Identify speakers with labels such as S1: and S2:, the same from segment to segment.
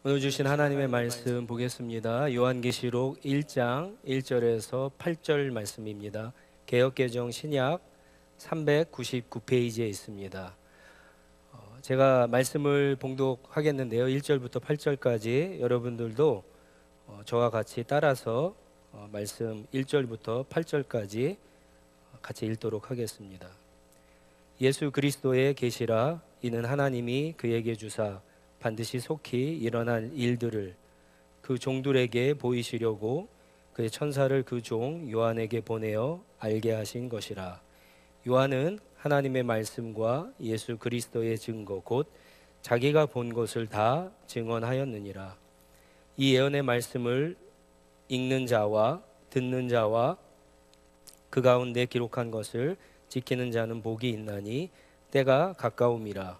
S1: 오늘 주신 하나님의 말씀 보겠습니다. 요한계시록 1장 1절에서 8절 말씀입니다. 개역개정 신약 399페이지에 있습니다. 제가 말씀을 봉독하겠는데요. 1절부터 8절까지 여러분들도 저와 같이 따라서 말씀 1절부터 8절까지 같이 읽도록 하겠습니다. 예수 그리스도의 계시라. 이는 하나님이 그에게 주사 반드시 속히 일어날 일들을 그 종들에게 보이시려고 그의 천사를 그 종 요한에게 보내어 알게 하신 것이라. 요한은 하나님의 말씀과 예수 그리스도의 증거 곧 자기가 본 것을 다 증언하였느니라. 이 예언의 말씀을 읽는 자와 듣는 자와 그 가운데 기록한 것을 지키는 자는 복이 있나니 때가 가까움이라.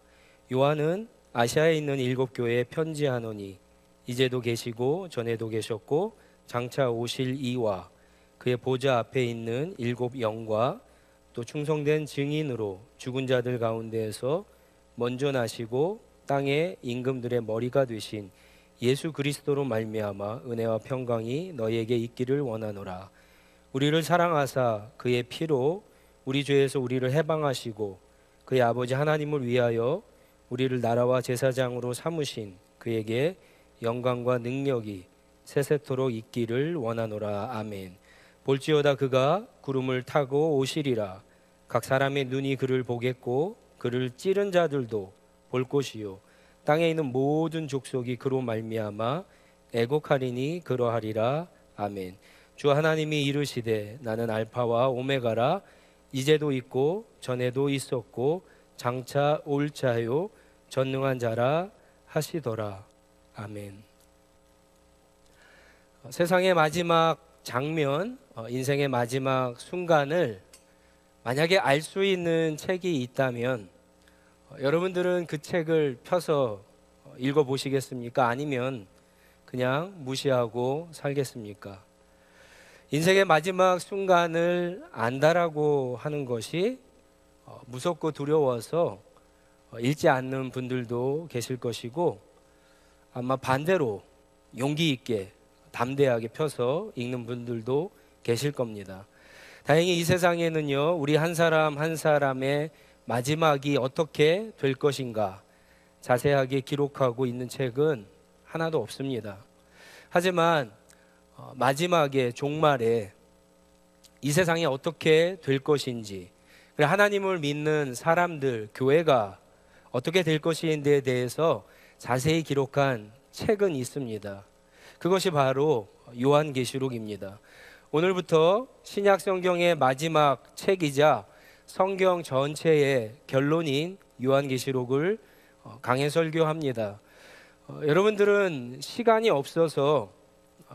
S1: 요한은 아시아에 있는 7교회에 편지하노니 이제도 계시고 전에도 계셨고 장차 오실 이와 그의 보좌 앞에 있는 7 영과 또 충성된 증인으로 죽은 자들 가운데에서 먼저 나시고 땅의 임금들의 머리가 되신 예수 그리스도로 말미암아 은혜와 평강이 너희에게 있기를 원하노라. 우리를 사랑하사 그의 피로 우리 죄에서 우리를 해방하시고 그의 아버지 하나님을 위하여 우리를 나라와 제사장으로 삼으신 그에게 영광과 능력이 세세토록 있기를 원하노라. 아멘. 볼지어다 그가 구름을 타고 오시리라. 각 사람의 눈이 그를 보겠고 그를 찌른 자들도 볼 것이요 땅에 있는 모든 족속이 그로 말미암아 애곡하리니 그러하리라. 아멘. 주 하나님이 이르시되 나는 알파와 오메가라. 이제도 있고 전에도 있었고 장차 올 자요 전능한 자라 하시더라. 아멘. 세상의 마지막 장면, 인생의 마지막 순간을 만약에 알 수 있는 책이 있다면 여러분들은 그 책을 펴서 읽어보시겠습니까? 아니면 그냥 무시하고 살겠습니까? 인생의 마지막 순간을 안다라고 하는 것이 무섭고 두려워서 읽지 않는 분들도 계실 것이고 아마 반대로 용기 있게 담대하게 펴서 읽는 분들도 계실 겁니다. 다행히 이 세상에는요, 우리 한 사람 한 사람의 마지막이 어떻게 될 것인가 자세하게 기록하고 있는 책은 하나도 없습니다. 하지만 마지막에 종말에 이 세상이 어떻게 될 것인지, 하나님을 믿는 사람들, 교회가 어떻게 될 것인지에 대해서 자세히 기록한 책은 있습니다. 그것이 바로 요한계시록입니다. 오늘부터 신약 성경의 마지막 책이자 성경 전체의 결론인 요한계시록을 강해 설교합니다. 여러분들은 시간이 없어서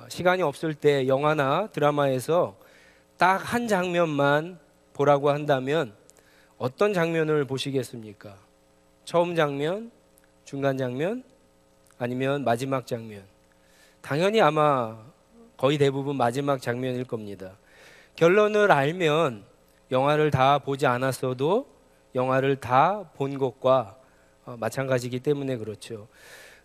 S1: 시간이 없을 때 영화나 드라마에서 딱 한 장면만 보라고 한다면 어떤 장면을 보시겠습니까? 처음 장면, 중간 장면, 아니면 마지막 장면? 당연히 아마 거의 대부분 마지막 장면일 겁니다. 결론을 알면 영화를 다 보지 않았어도 영화를 다 본 것과 마찬가지이기 때문에 그렇죠.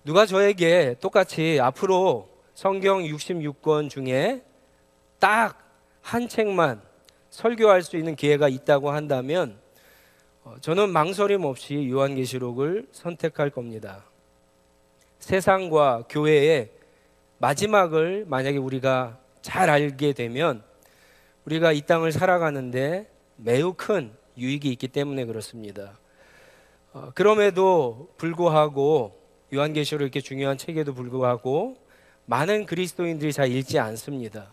S1: 누가 저에게 똑같이 앞으로 성경 66권 중에 딱 한 책만 설교할 수 있는 기회가 있다고 한다면 저는 망설임 없이 요한계시록을 선택할 겁니다. 세상과 교회의 마지막을 만약에 우리가 잘 알게 되면 우리가 이 땅을 살아가는데 매우 큰 유익이 있기 때문에 그렇습니다. 그럼에도 불구하고 요한계시록 이렇게 중요한 책에도 불구하고 많은 그리스도인들이 잘 읽지 않습니다.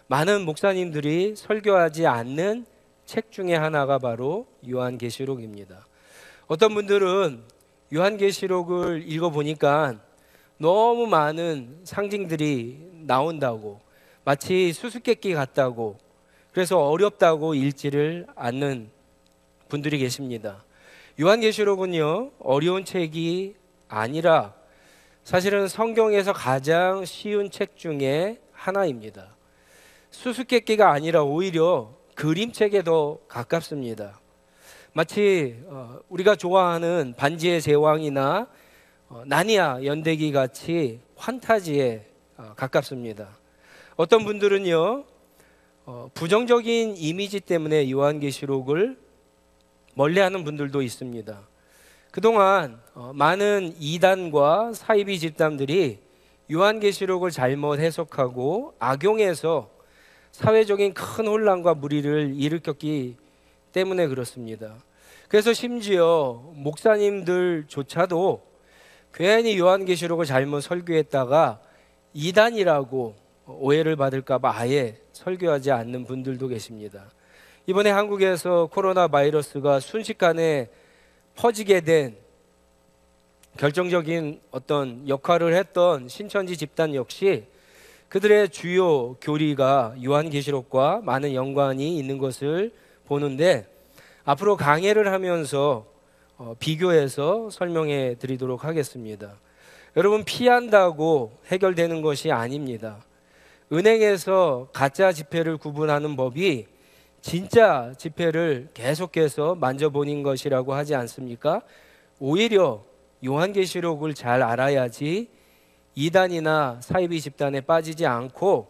S1: 많은 목사님들이 설교하지 않는 책 중에 하나가 바로 요한계시록입니다. 어떤 분들은 요한계시록을 읽어보니까 너무 많은 상징들이 나온다고, 마치 수수께끼 같다고, 그래서 어렵다고 읽지를 않는 분들이 계십니다. 요한계시록은요, 어려운 책이 아니라 사실은 성경에서 가장 쉬운 책 중에 하나입니다. 수수께끼가 아니라 오히려 그림책에 더 가깝습니다. 마치 우리가 좋아하는 반지의 제왕이나 나니아 연대기 같이 환타지에 가깝습니다. 어떤 분들은요, 부정적인 이미지 때문에 요한계시록을 멀리하는 분들도 있습니다. 그동안 많은 이단과 사이비 집단들이 요한계시록을 잘못 해석하고 악용해서 사회적인 큰 혼란과 무리를 일으켰기 때문에 그렇습니다. 그래서 심지어 목사님들조차도 괜히 요한계시록을 잘못 설교했다가 이단이라고 오해를 받을까 봐 아예 설교하지 않는 분들도 계십니다. 이번에 한국에서 코로나 바이러스가 순식간에 퍼지게 된 결정적인 어떤 역할을 했던 신천지 집단 역시 그들의 주요 교리가 요한계시록과 많은 연관이 있는 것을 보는데, 앞으로 강해를 하면서 비교해서 설명해 드리도록 하겠습니다. 여러분, 피한다고 해결되는 것이 아닙니다. 은행에서 가짜 지폐를 구분하는 법이 진짜 지폐를 계속해서 만져보는 것이라고 하지 않습니까? 오히려 요한계시록을 잘 알아야지 이단이나 사이비 집단에 빠지지 않고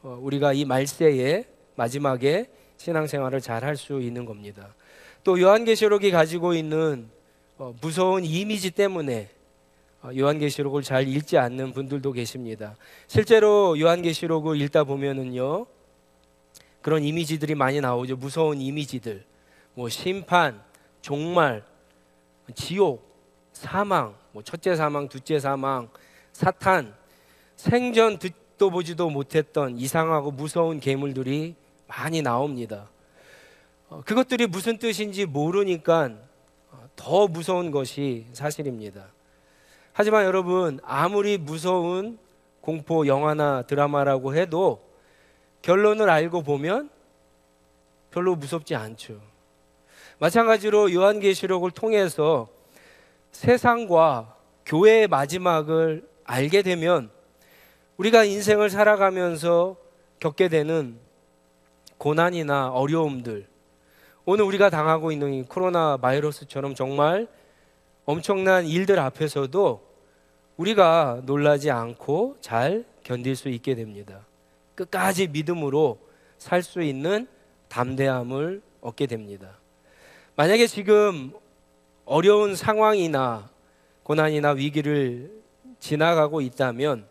S1: 우리가 이 말세의 마지막에 신앙생활을 잘 할 수 있는 겁니다. 또 요한계시록이 가지고 있는 무서운 이미지 때문에 요한계시록을 잘 읽지 않는 분들도 계십니다. 실제로 요한계시록을 읽다 보면은요, 그런 이미지들이 많이 나오죠. 무서운 이미지들, 심판, 종말, 지옥, 사망, 첫째 사망, 둘째 사망, 사탄, 생전 듣도 보지도 못했던 이상하고 무서운 괴물들이 많이 나옵니다. 그것들이 무슨 뜻인지 모르니까 더 무서운 것이 사실입니다. 하지만 여러분, 아무리 무서운 공포 영화나 드라마라고 해도 결론을 알고 보면 별로 무섭지 않죠. 마찬가지로 요한계시록을 통해서 세상과 교회의 마지막을 알게 되면 우리가 인생을 살아가면서 겪게 되는 고난이나 어려움들, 오늘 우리가 당하고 있는 이 코로나 바이러스처럼 정말 엄청난 일들 앞에서도 우리가 놀라지 않고 잘 견딜 수 있게 됩니다. 끝까지 믿음으로 살 수 있는 담대함을 얻게 됩니다. 만약에 지금 어려운 상황이나 고난이나 위기를 지나가고 있다면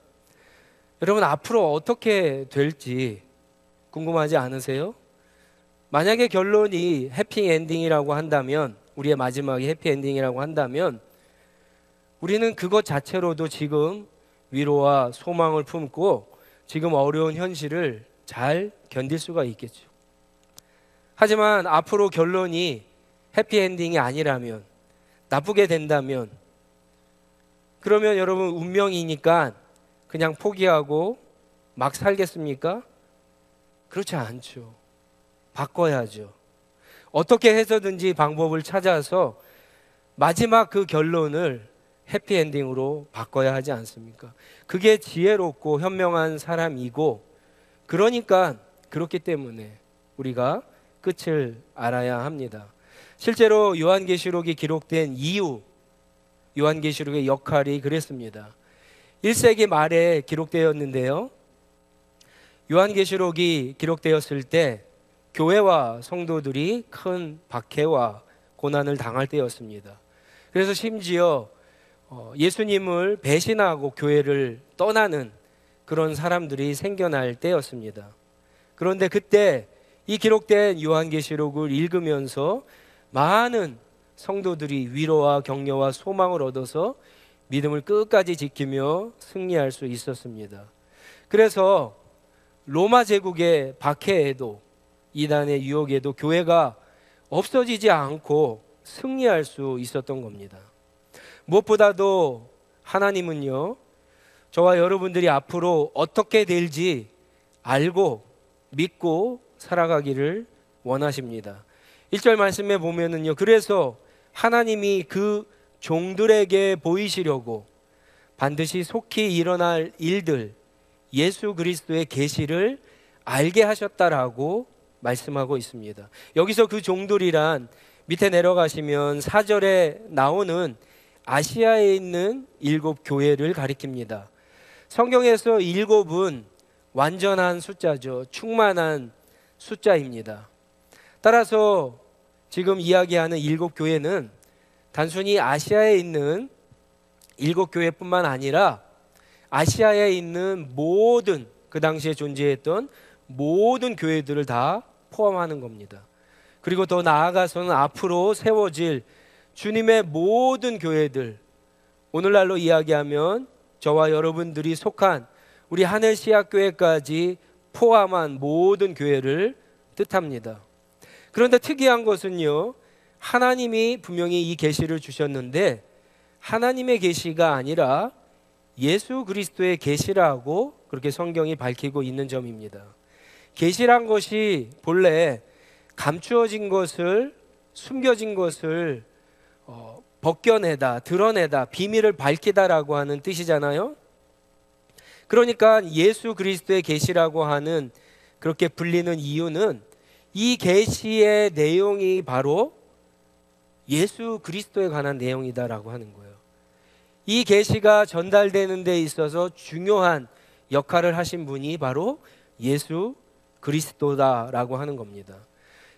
S1: 여러분, 앞으로 어떻게 될지 궁금하지 않으세요? 만약에 결론이 해피엔딩이라고 한다면, 우리의 마지막이 해피엔딩이라고 한다면 우리는 그것 자체로도 지금 위로와 소망을 품고 지금 어려운 현실을 잘 견딜 수가 있겠죠. 하지만 앞으로 결론이 해피엔딩이 아니라면, 나쁘게 된다면, 그러면 여러분, 운명이니까 그냥 포기하고 막 살겠습니까? 그렇지 않죠. 바꿔야죠. 어떻게 해서든지 방법을 찾아서 마지막 그 결론을 해피엔딩으로 바꿔야 하지 않습니까? 그게 지혜롭고 현명한 사람이고, 그러니까 그렇기 때문에 우리가 끝을 알아야 합니다. 실제로 요한계시록이 기록된 이후 요한계시록의 역할이 그랬습니다. 1세기 말에 기록되었는데요, 요한계시록이 기록되었을 때 교회와 성도들이 큰 박해와 고난을 당할 때였습니다. 그래서 심지어 예수님을 배신하고 교회를 떠나는 그런 사람들이 생겨날 때였습니다. 그런데 그때 이 기록된 요한계시록을 읽으면서 많은 성도들이 위로와 격려와 소망을 얻어서 믿음을 끝까지 지키며 승리할 수 있었습니다. 그래서 로마 제국의 박해에도, 이단의 유혹에도 교회가 없어지지 않고 승리할 수 있었던 겁니다. 무엇보다도 하나님은요, 저와 여러분들이 앞으로 어떻게 될지 알고 믿고 살아가기를 원하십니다. 1절 말씀에 보면은요, 그래서 하나님이 그 종들에게 보이시려고 반드시 속히 일어날 일들, 예수 그리스도의 계시를 알게 하셨다라고 말씀하고 있습니다. 여기서 그 종들이란 밑에 내려가시면 4절에 나오는 아시아에 있는 7교회를 가리킵니다. 성경에서 7은 완전한 숫자죠. 충만한 숫자입니다. 따라서 지금 이야기하는 7교회는 단순히 아시아에 있는 7교회뿐만 아니라 아시아에 있는 모든, 그 당시에 존재했던 모든 교회들을 다 포함하는 겁니다. 그리고 더 나아가서는 앞으로 세워질 주님의 모든 교회들, 오늘날로 이야기하면 저와 여러분들이 속한 우리 하늘시학교회까지 포함한 모든 교회를 뜻합니다. 그런데 특이한 것은요, 하나님이 분명히 이 계시를 주셨는데 하나님의 계시가 아니라 예수 그리스도의 계시라고 그렇게 성경이 밝히고 있는 점입니다. 계시란 것이 본래 감추어진 것을, 숨겨진 것을 벗겨내다, 드러내다, 비밀을 밝히다라고 하는 뜻이잖아요. 그러니까 예수 그리스도의 계시라고 하는, 그렇게 불리는 이유는 이 계시의 내용이 바로 예수 그리스도에 관한 내용이다라고 하는 거예요. 이 계시가 전달되는 데 있어서 중요한 역할을 하신 분이 바로 예수 그리스도다라고 하는 겁니다.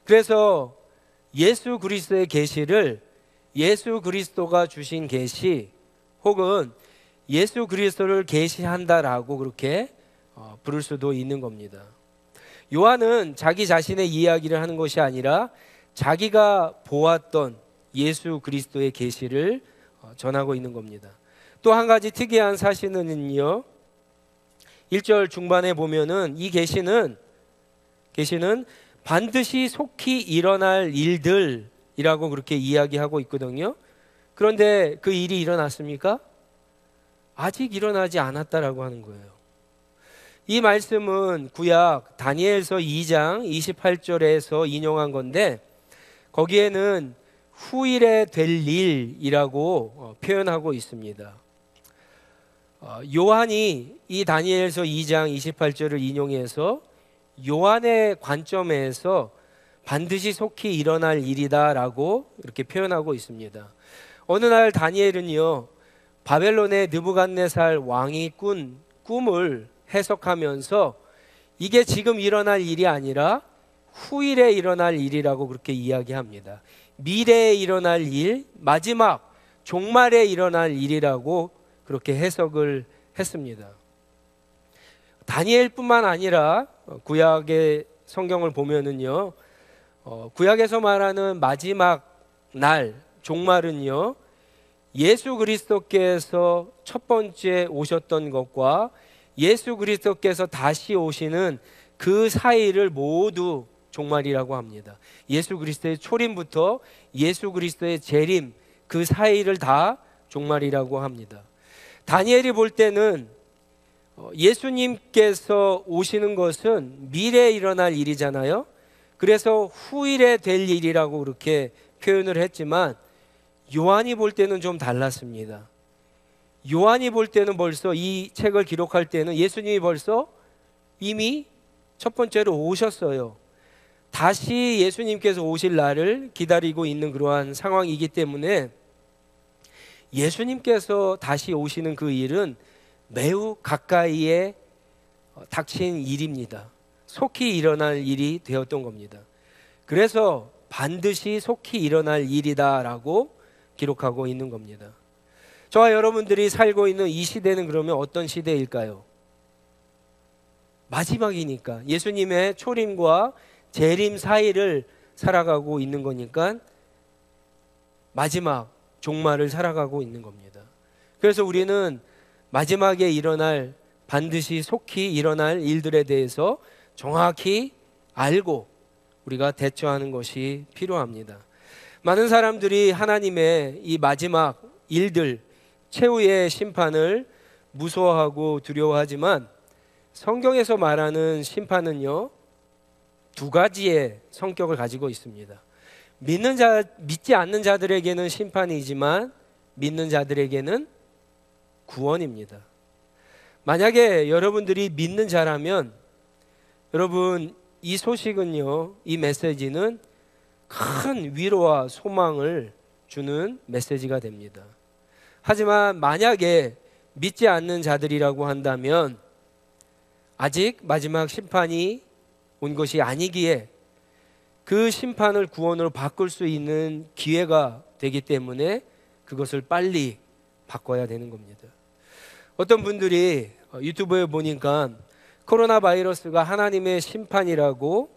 S1: 그래서 예수 그리스도의 계시를 예수 그리스도가 주신 계시, 혹은 예수 그리스도를 계시한다라고 그렇게 부를 수도 있는 겁니다. 요한은 자기 자신의 이야기를 하는 것이 아니라 자기가 보았던 예수 그리스도의 계시를 전하고 있는 겁니다. 또 한 가지 특이한 사실은요, 1절 중반에 보면은 이 계시는 반드시 속히 일어날 일들이라고 그렇게 이야기하고 있거든요. 그런데 그 일이 일어났습니까? 아직 일어나지 않았다라고 하는 거예요. 이 말씀은 구약 다니엘서 2장 28절에서 인용한 건데, 거기에는 후일에 될 일이라고 표현하고 있습니다. 요한이 이 다니엘서 2장 28절을 인용해서 요한의 관점에서 반드시 속히 일어날 일이다라고 이렇게 표현하고 있습니다. 어느 날 다니엘은요, 바벨론의 느부갓네살 왕이 꾼 꿈을 해석하면서 이게 지금 일어날 일이 아니라 후일에 일어날 일이라고 그렇게 이야기합니다. 미래에 일어날 일, 마지막 종말에 일어날 일이라고 그렇게 해석을 했습니다. 다니엘뿐만 아니라 구약의 성경을 보면은요, 구약에서 말하는 마지막 날, 종말은요, 예수 그리스도께서 첫 번째 오셨던 것과 예수 그리스도께서 다시 오시는 그 사이를 모두 종말이라고 합니다. 예수 그리스도의 초림부터 예수 그리스도의 재림, 그 사이를 다 종말이라고 합니다. 다니엘이 볼 때는 예수님께서 오시는 것은 미래에 일어날 일이잖아요. 그래서 후일에 될 일이라고 그렇게 표현을 했지만, 요한이 볼 때는 좀 달랐습니다. 요한이 볼 때는 벌써 이 책을 기록할 때는 예수님이 벌써 이미 첫 번째로 오셨어요. 다시 예수님께서 오실 날을 기다리고 있는 그러한 상황이기 때문에 예수님께서 다시 오시는 그 일은 매우 가까이에 닥친 일입니다. 속히 일어날 일이 되었던 겁니다. 그래서 반드시 속히 일어날 일이다라고 기록하고 있는 겁니다. 저와 여러분들이 살고 있는 이 시대는 그러면 어떤 시대일까요? 마지막이니까, 예수님의 초림과 재림 사이를 살아가고 있는 거니까 마지막 종말을 살아가고 있는 겁니다. 그래서 우리는 마지막에 일어날, 반드시 속히 일어날 일들에 대해서 정확히 알고 우리가 대처하는 것이 필요합니다. 많은 사람들이 하나님의 이 마지막 일들, 최후의 심판을 무서워하고 두려워하지만 성경에서 말하는 심판은요, 두 가지의 성격을 가지고 있습니다. 믿지 않는 자들에게는 심판이지만 믿는 자들에게는 구원입니다. 만약에 여러분들이 믿는 자라면 여러분, 이 소식은요, 이 메시지는 큰 위로와 소망을 주는 메시지가 됩니다. 하지만 만약에 믿지 않는 자들이라고 한다면 아직 마지막 심판이 온 것이 아니기에 그 심판을 구원으로 바꿀 수 있는 기회가 되기 때문에 그것을 빨리 바꿔야 되는 겁니다. 어떤 분들이 유튜브에 보니까 코로나 바이러스가 하나님의 심판이라고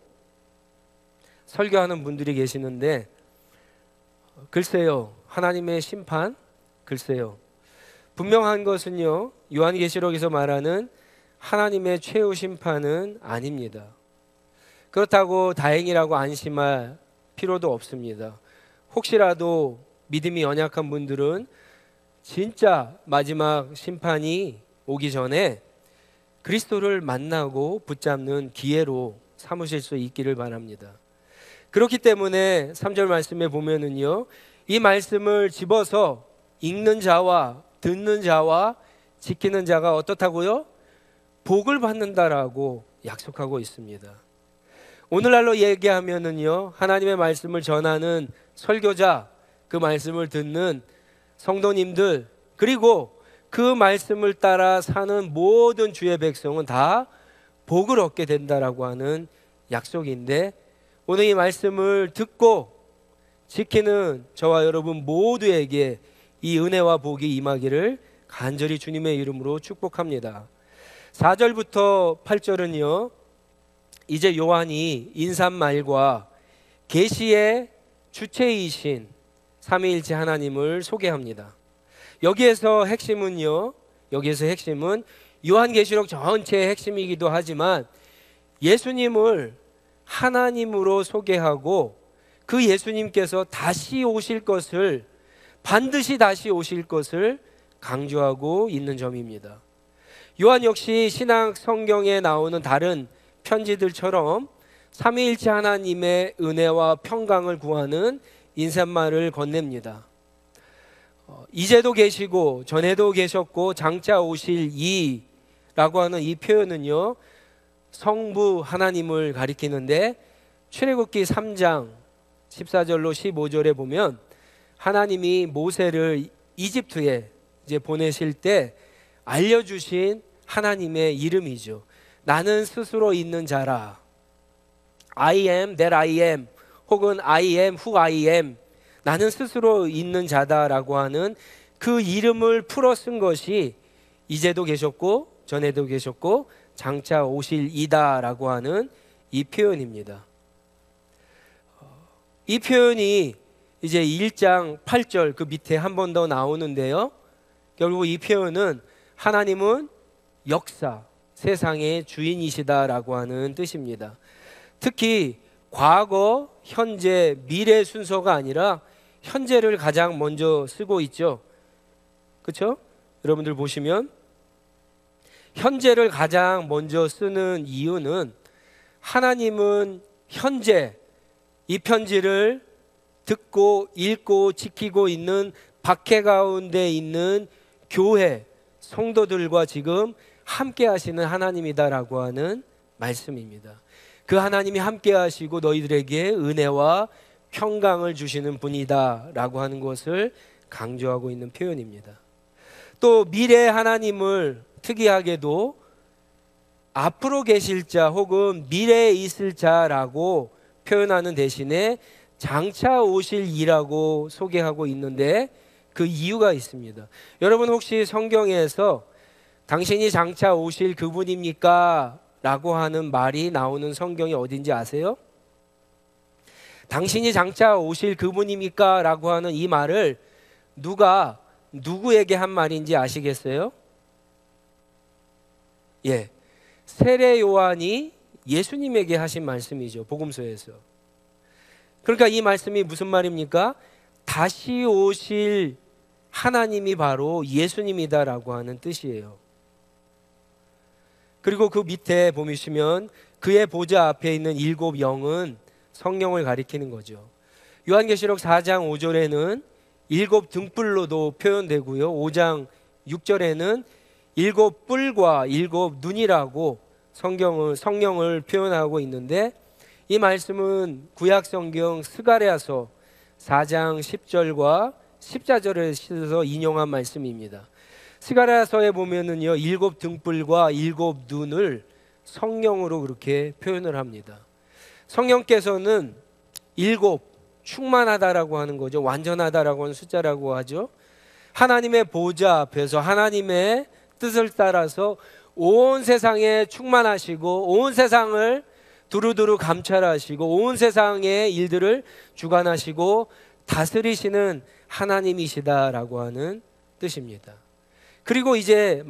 S1: 설교하는 분들이 계시는데, 글쎄요, 하나님의 심판? 글쎄요, 분명한 것은요, 요한계시록에서 말하는 하나님의 최후 심판은 아닙니다. 그렇다고 다행이라고 안심할 필요도 없습니다. 혹시라도 믿음이 연약한 분들은 진짜 마지막 심판이 오기 전에 그리스도를 만나고 붙잡는 기회로 삼으실 수 있기를 바랍니다. 그렇기 때문에 3절 말씀에 보면은요, 이 말씀을 집어서 읽는 자와 듣는 자와 지키는 자가 어떻다고요? 복을 받는다라고 약속하고 있습니다. 오늘날로 얘기하면은요, 하나님의 말씀을 전하는 설교자, 그 말씀을 듣는 성도님들, 그리고 그 말씀을 따라 사는 모든 주의 백성은 다 복을 얻게 된다라고 하는 약속인데, 오늘 이 말씀을 듣고 지키는 저와 여러분 모두에게 이 은혜와 복이 임하기를 간절히 주님의 이름으로 축복합니다. 4절부터 8절은요, 이제 요한이 인사말과 계시의 주체이신 삼위일체 하나님을 소개합니다. 여기에서 핵심은 요한계시록 전체의 핵심이기도 하지만 예수님을 하나님으로 소개하고 그 예수님께서 다시 오실 것을, 반드시 다시 오실 것을 강조하고 있는 점입니다. 요한 역시 신약 성경에 나오는 다른 편지들처럼 삼위일체 하나님의 은혜와 평강을 구하는 인사말을 건넵니다. 이제도 계시고 전에도 계셨고 장차 오실 이라고 하는 이 표현은요, 성부 하나님을 가리키는데, 출애굽기 3장 14절로 15절에 보면 하나님이 모세를 이집트에 이제 보내실 때 알려주신 하나님의 이름이죠. 나는 스스로 있는 자라. I am that I am, 혹은 I am who I am. 나는 스스로 있는 자다라고 하는 그 이름을 풀어 쓴 것이 이제도 계셨고 전에도 계셨고 장차 오실 이다라고 하는 이 표현입니다. 이 표현이 이제 1장 8절 그 밑에 한 번 더 나오는데요, 결국 이 표현은 하나님은 역사, 세상의 주인이시다라고 하는 뜻입니다. 특히 과거, 현재, 미래 순서가 아니라 현재를 가장 먼저 쓰고 있죠. 그렇죠? 여러분들 보시면 현재를 가장 먼저 쓰는 이유는, 하나님은 현재 이 편지를 듣고 읽고 지키고 있는 박해 가운데 있는 교회 성도들과 지금 함께 하시는 하나님이다라고 하는 말씀입니다. 그 하나님이 함께 하시고 너희들에게 은혜와 평강을 주시는 분이다라고 하는 것을 강조하고 있는 표현입니다. 또 미래의 하나님을 특이하게도 앞으로 계실 자 혹은 미래에 있을 자라고 표현하는 대신에 장차 오실 이라고 소개하고 있는데, 그 이유가 있습니다. 여러분 혹시 성경에서 당신이 장차 오실 그분입니까? 라고 하는 말이 나오는 성경이 어딘지 아세요? 당신이 장차 오실 그분입니까? 라고 하는 이 말을 누가 누구에게 한 말인지 아시겠어요? 예, 세례 요한이 예수님에게 하신 말씀이죠. 복음서에서. 그러니까 이 말씀이 무슨 말입니까? 다시 오실 하나님이 바로 예수님이다라고 하는 뜻이에요. 그리고 그 밑에 보시면 그의 보좌 앞에 있는 7 영은 성령을 가리키는 거죠. 요한계시록 4장 5절에는 7 등불로도 표현되고요, 5장 6절에는 7 뿔과 7 눈이라고 성령을 표현하고 있는데, 이 말씀은 구약 성경 스가랴서 4장 10절과 14절에서 인용한 말씀입니다. 스가랴서에 보면은요, 7 등불과 7 눈을 성령으로 그렇게 표현을 합니다. 성령께서는 7 충만하다라고 하는 거죠. 완전하다라고 하는 숫자라고 하죠. 하나님의 보좌 앞에서 하나님의 뜻을 따라서 온 세상에 충만하시고 온 세상을 두루두루 감찰하시고 온 세상의 일들을 주관하시고 다스리시는 하나님이시다라고 하는 뜻입니다. 그리고 이제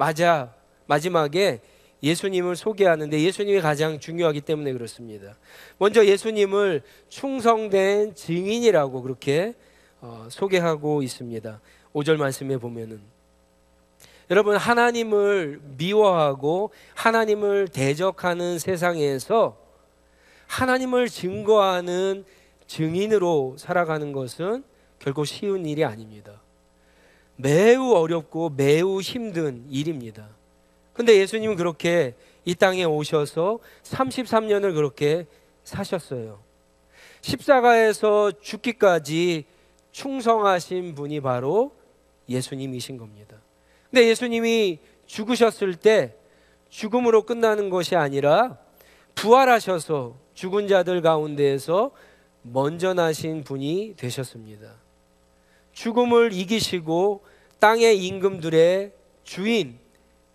S1: 마지막에 예수님을 소개하는데, 예수님이 가장 중요하기 때문에 그렇습니다. 먼저 예수님을 충성된 증인이라고 그렇게 소개하고 있습니다. 5절 말씀에 보면은, 여러분, 하나님을 미워하고 하나님을 대적하는 세상에서 하나님을 증거하는 증인으로 살아가는 것은 결코 쉬운 일이 아닙니다. 매우 어렵고 매우 힘든 일입니다. 근데 예수님은 그렇게 이 땅에 오셔서 33년을 그렇게 사셨어요. 십자가에서 죽기까지 충성하신 분이 바로 예수님이신 겁니다. 근데 예수님이 죽으셨을 때 죽음으로 끝나는 것이 아니라 부활하셔서 죽은 자들 가운데에서 먼저 나신 분이 되셨습니다. 죽음을 이기시고 땅의 임금들의 주인,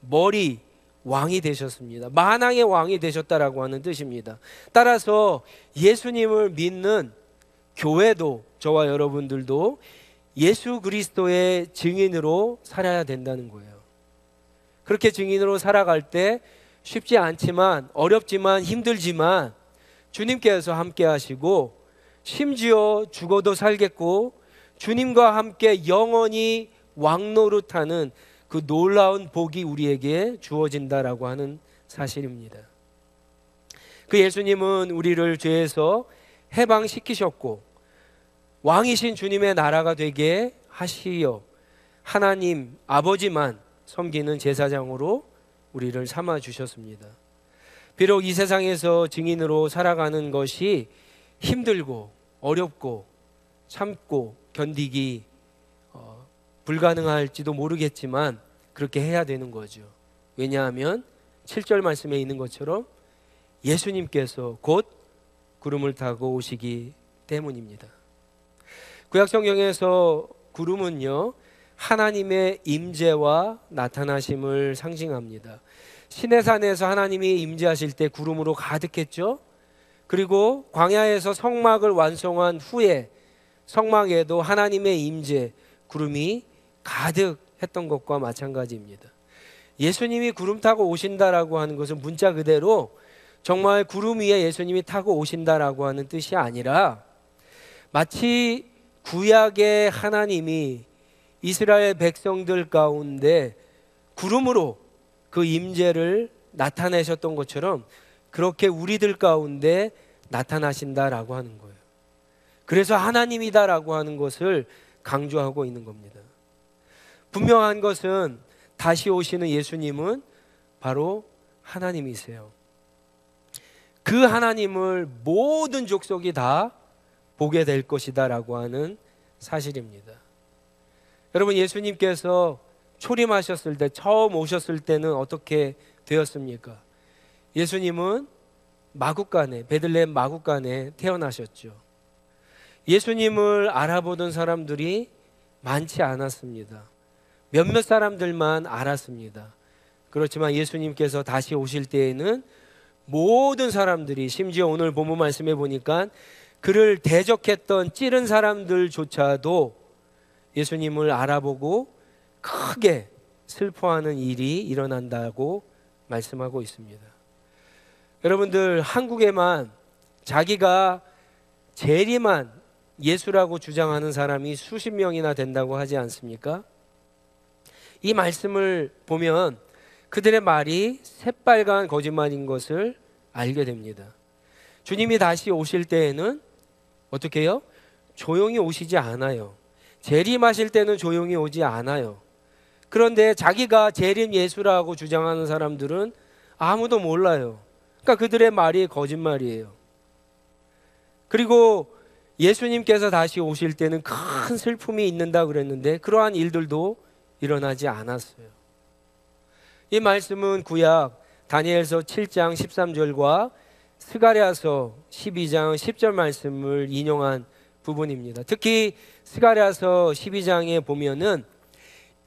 S1: 머리, 왕이 되셨습니다. 만왕의 왕이 되셨다라고 하는 뜻입니다. 따라서 예수님을 믿는 교회도, 저와 여러분들도 예수 그리스도의 증인으로 살아야 된다는 거예요. 그렇게 증인으로 살아갈 때 쉽지 않지만, 어렵지만, 힘들지만 주님께서 함께 하시고, 심지어 죽어도 살겠고 주님과 함께 영원히 왕노릇하는 그 놀라운 복이 우리에게 주어진다라고 하는 사실입니다. 그 예수님은 우리를 죄에서 해방시키셨고 왕이신 주님의 나라가 되게 하시어 하나님 아버지만 섬기는 제사장으로 우리를 삼아 주셨습니다. 비록 이 세상에서 증인으로 살아가는 것이 힘들고 어렵고 참고 견디기 불가능할지도 모르겠지만 그렇게 해야 되는 거죠. 왜냐하면 7절 말씀에 있는 것처럼 예수님께서 곧 구름을 타고 오시기 때문입니다. 구약성경에서 구름은요, 하나님의 임재와 나타나심을 상징합니다. 시내산에서 하나님이 임재하실 때 구름으로 가득했죠. 그리고 광야에서 성막을 완성한 후에 성막에도 하나님의 임재, 구름이 가득했던 것과 마찬가지입니다. 예수님이 구름 타고 오신다라고 하는 것은 문자 그대로 정말 구름 위에 예수님이 타고 오신다라고 하는 뜻이 아니라, 마치 구약의 하나님이 이스라엘 백성들 가운데 구름으로 그 임재를 나타내셨던 것처럼 그렇게 우리들 가운데 나타나신다라고 하는 거예요. 그래서 하나님이다라고 하는 것을 강조하고 있는 겁니다. 분명한 것은 다시 오시는 예수님은 바로 하나님이세요. 그 하나님을 모든 족속이 다 보게 될 것이다라고 하는 사실입니다. 여러분, 예수님께서 초림하셨을 때, 처음 오셨을 때는 어떻게 되었습니까? 예수님은 마구간에, 베들레헴 마구간에 태어나셨죠. 예수님을 알아보던 사람들이 많지 않았습니다. 몇몇 사람들만 알았습니다. 그렇지만 예수님께서 다시 오실 때에는 모든 사람들이, 심지어 오늘 본문 말씀해 보니까 그를 대적했던 찌른 사람들조차도 예수님을 알아보고 크게 슬퍼하는 일이 일어난다고 말씀하고 있습니다. 여러분들, 한국에만 자기가 재림한 예수라고 주장하는 사람이 수십 명이나 된다고 하지 않습니까? 이 말씀을 보면 그들의 말이 새빨간 거짓말인 것을 알게 됩니다. 주님이 다시 오실 때에는 어떻게 해요? 조용히 오시지 않아요. 재림하실 때는 조용히 오지 않아요. 그런데 자기가 재림 예수라고 주장하는 사람들은 아무도 몰라요. 그러니까 그들의 말이 거짓말이에요. 그리고 예수님께서 다시 오실 때는 큰 슬픔이 있는다 그랬는데 그러한 일들도 일어나지 않았어요. 이 말씀은 구약 다니엘서 7장 13절과 스가랴서 12장 10절 말씀을 인용한 부분입니다. 특히 스가랴서 12장에 보면은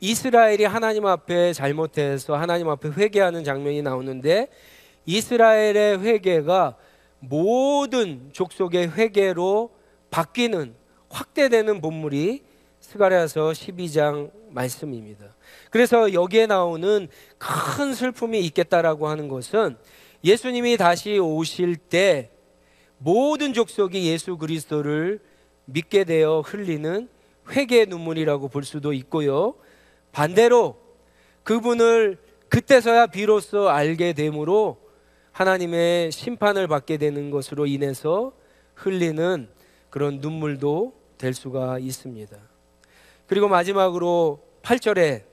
S1: 이스라엘이 하나님 앞에 잘못해서 하나님 앞에 회개하는 장면이 나오는데, 이스라엘의 회개가 모든 족속의 회개로 바뀌는, 확대되는 본물이 스가랴서 12장 말씀입니다. 그래서 여기에 나오는 큰 슬픔이 있겠다라고 하는 것은 예수님이 다시 오실 때 모든 족속이 예수 그리스도를 믿게 되어 흘리는 회개의 눈물이라고 볼 수도 있고요, 반대로 그분을 그때서야 비로소 알게 되므로 하나님의 심판을 받게 되는 것으로 인해서 흘리는 그런 눈물도 될 수가 있습니다. 그리고 마지막으로 8절에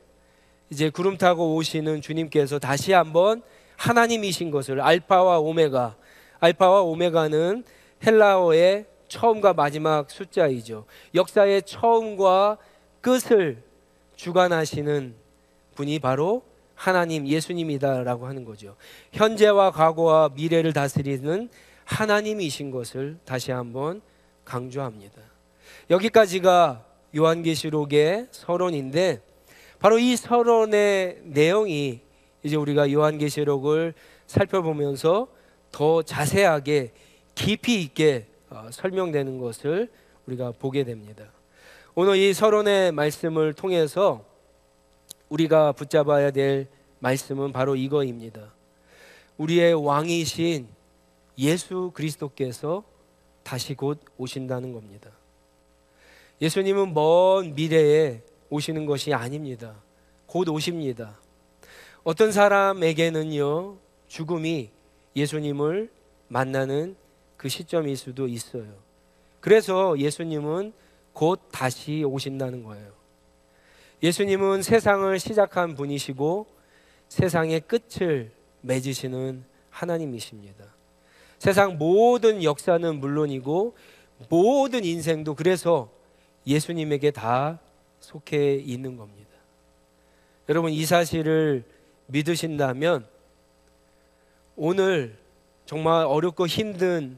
S1: 이제 구름 타고 오시는 주님께서 다시 한번 하나님이신 것을, 알파와 오메가, 알파와 오메가는 헬라어의 처음과 마지막 숫자이죠. 역사의 처음과 끝을 주관하시는 분이 바로 하나님, 예수님이다라고 하는 거죠. 현재와 과거와 미래를 다스리는 하나님이신 것을 다시 한번 강조합니다. 여기까지가 요한계시록의 서론인데, 바로 이 서론의 내용이 이제 우리가 요한계시록을 살펴보면서 더 자세하게 깊이 있게 설명되는 것을 우리가 보게 됩니다. 오늘 이 서론의 말씀을 통해서 우리가 붙잡아야 될 말씀은 바로 이거입니다. 우리의 왕이신 예수 그리스도께서 다시 곧 오신다는 겁니다. 예수님은 먼 미래에 오시는 것이 아닙니다. 곧 오십니다. 어떤 사람에게는요, 죽음이 예수님을 만나는 그 시점일 수도 있어요. 그래서 예수님은 곧 다시 오신다는 거예요. 예수님은 세상을 시작한 분이시고 세상의 끝을 맺으시는 하나님이십니다. 세상 모든 역사는 물론이고 모든 인생도 그래서 예수님에게 다 속해 있는 겁니다. 여러분, 이 사실을 믿으신다면 오늘 정말 어렵고 힘든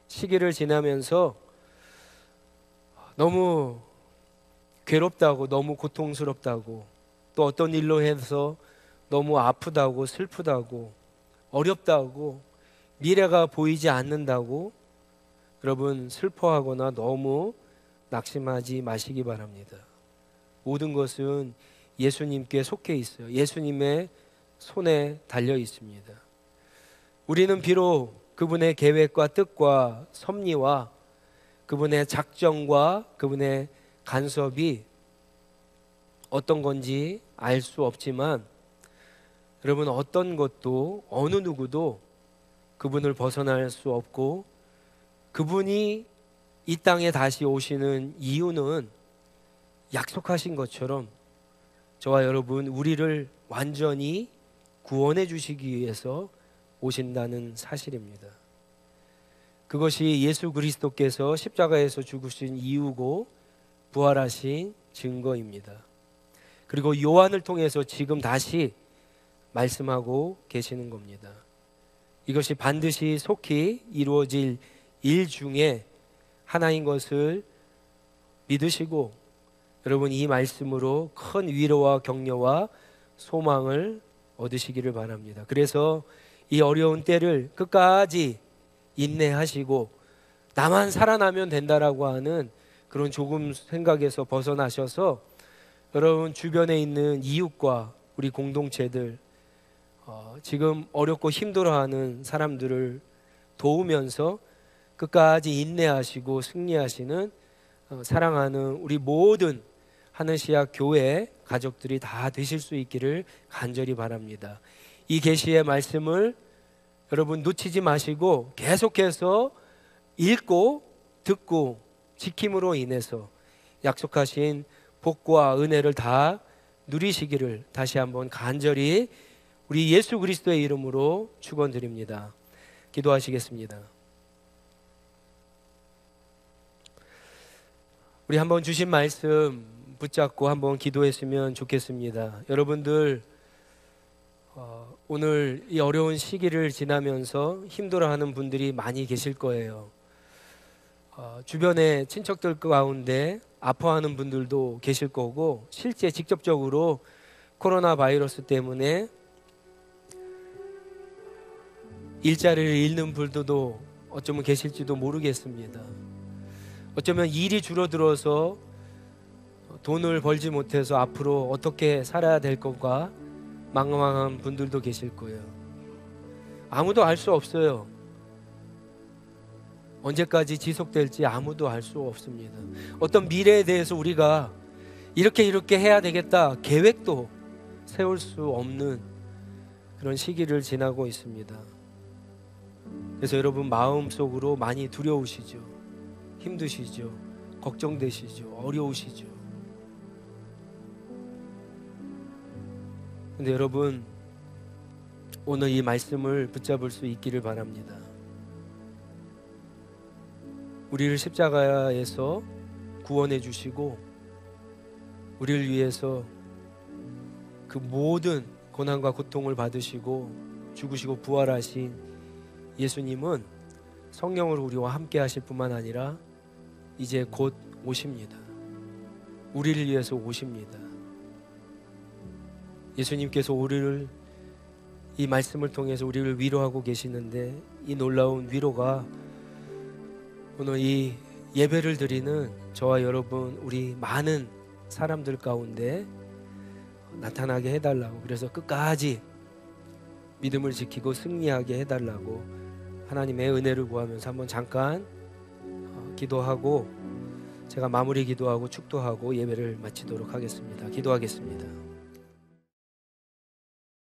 S1: 시기를 지나면서 너무 괴롭다고, 너무 고통스럽다고, 또 어떤 일로 해서 너무 아프다고, 슬프다고, 어렵다고, 미래가 보이지 않는다고 여러분 슬퍼하거나 너무 낙심하지 마시기 바랍니다. 모든 것은 예수님께 속해 있어요. 예수님의 손에 달려 있습니다. 우리는 비록 그분의 계획과 뜻과 섭리와 그분의 작정과 그분의 간섭이 어떤 건지 알 수 없지만, 여러분, 어떤 것도 어느 누구도 그분을 벗어날 수 없고, 그분이 이 땅에 다시 오시는 이유는 약속하신 것처럼 저와 여러분, 우리를 완전히 구원해 주시기 위해서 오신다는 사실입니다. 그것이 예수 그리스도께서 십자가에서 죽으신 이유고 부활하신 증거입니다. 그리고 요한을 통해서 지금 다시 말씀하고 계시는 겁니다. 이것이 반드시 속히 이루어질 일 중에 하나인 것을 믿으시고, 여러분, 이 말씀으로 큰 위로와 격려와 소망을 얻으시기를 바랍니다. 그래서 이 어려운 때를 끝까지 인내하시고 나만 살아나면 된다라고 하는 그런 조금 생각에서 벗어나셔서 여러분 주변에 있는 이웃과 우리 공동체들, 지금 어렵고 힘들어하는 사람들을 도우면서 끝까지 인내하시고 승리하시는 사랑하는 우리 모든 하늘시약 교회 가족들이 다 되실 수 있기를 간절히 바랍니다. 이 계시의 말씀을 여러분 놓치지 마시고 계속해서 읽고 듣고 지킴으로 인해서 약속하신 복과 은혜를 다 누리시기를 다시 한번 간절히 우리 예수 그리스도의 이름으로 축원드립니다. 기도하시겠습니다. 우리 한번 주신 말씀 붙잡고 한번 기도했으면 좋겠습니다. 여러분들 오늘 이 어려운 시기를 지나면서 힘들어하는 분들이 많이 계실 거예요. 주변에 친척들 가운데 아파하는 분들도 계실 거고, 실제 직접적으로 코로나 바이러스 때문에 일자리를 잃는 분들도 어쩌면 계실지도 모르겠습니다. 어쩌면 일이 줄어들어서 돈을 벌지 못해서 앞으로 어떻게 살아야 될 건가 망망한 분들도 계실 거예요. 아무도 알 수 없어요. 언제까지 지속될지 아무도 알 수 없습니다. 어떤 미래에 대해서 우리가 이렇게 해야 되겠다 계획도 세울 수 없는 그런 시기를 지나고 있습니다. 그래서 여러분 마음속으로 많이 두려우시죠. 힘드시죠. 걱정되시죠. 어려우시죠. 근데 여러분, 오늘 이 말씀을 붙잡을 수 있기를 바랍니다. 우리를 십자가에서 구원해 주시고 우리를 위해서 그 모든 고난과 고통을 받으시고 죽으시고 부활하신 예수님은 성령으로 우리와 함께 하실 뿐만 아니라 이제 곧 오십니다. 우리를 위해서 오십니다. 예수님께서 우리를, 이 말씀을 통해서 우리를 위로하고 계시는데, 이 놀라운 위로가 오늘 이 예배를 드리는 저와 여러분, 우리 많은 사람들 가운데 나타나게 해달라고, 그래서 끝까지 믿음을 지키고 승리하게 해달라고 하나님의 은혜를 구하면서 한번 잠깐 기도하고, 제가 마무리 기도하고 축도하고 예배를 마치도록 하겠습니다. 기도하겠습니다.